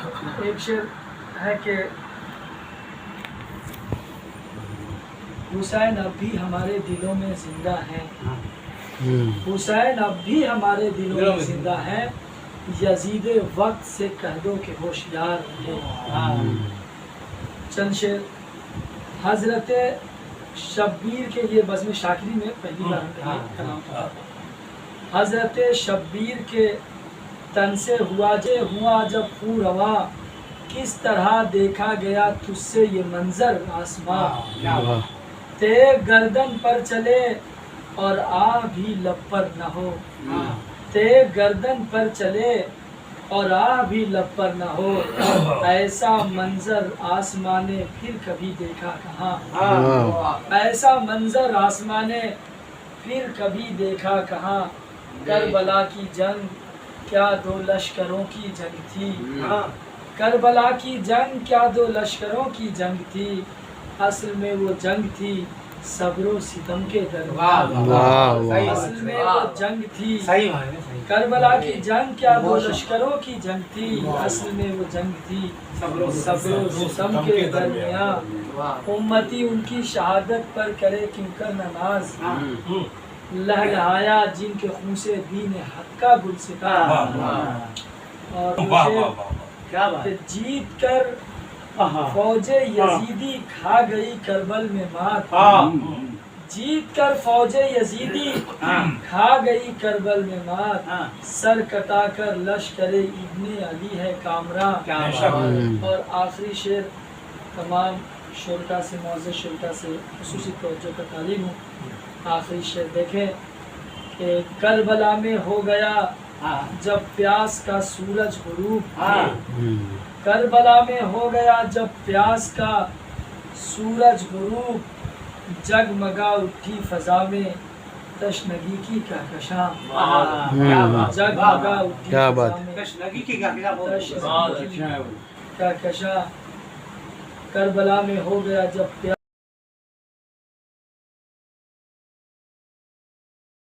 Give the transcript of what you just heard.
ایک شعر ہے کہ حسین اب بھی ہمارے دلوں میں زندہ ہیں، حسین اب بھی ہمارے دلوں میں زندہ ہیں، یزید وقت سے کہہ دو کہ ہوشیار رہے۔ چند شعر حضرت شبیر کے لیے بزم شاکری میں پہلی بار ہم کلام پڑھا۔ حضرت شبیر کے تن سے ہوا جب خوں رواں، کس طرح دیکھا گیا تجھ سے یہ منظر آسماں، تیغ گردن پر چلے اور آہ بھی لب پر نہ ہو، تیغ گردن پر چلے اور آہ بھی لب پر نہ ہو، ایسا منظر آسماں نے پھر کبھی دیکھا کہاں، ایسا منظر آسماں نے پھر کبھی دیکھا کہاں، کربلا کی جنگ کیا دو لشکروں کی جنگ تھی، کربلا کی جنگ کیا دو لشکروں کی جنگ تھی، اصل میں وہ جنگ تھی صبر و ستم کے درمیان، اصل میں وہ جنگ تھی کربلا کی جنگ کیا دو لشکروں کی جنگ تھی، اصل میں وہ جنگ تھی صبر و ستم کے درمیان، امتی ان کی شہادت پر کرے کیوں کر نماز، لہلہایا جن کے خون سے دین حق کا گلستان، اور جیت کر فوج یزیدی کھا گئی کربل میں مات، جیت کر فوج یزیدی کھا گئی کربل میں مات، سر کٹا کر لشکر ابن علی ہے کامراں، اور آخری شعر تمام شرکا سے معزز شرکا سے خصوصی توجہ کا تعلیم ہوں۔ آخری شعر دیکھیں کہ کربلا میں ہو گیا جب پیاس کا سورج غروب، کربلا میں ہو گیا جب پیاس کا سورج غروب، جگمگا اٹھی فضا میں تشنگی کی کہکشاں، جگمگا اٹھی فضا میں تشنگی کی کہکشاں، کربلا میں ہو گیا جب پیاس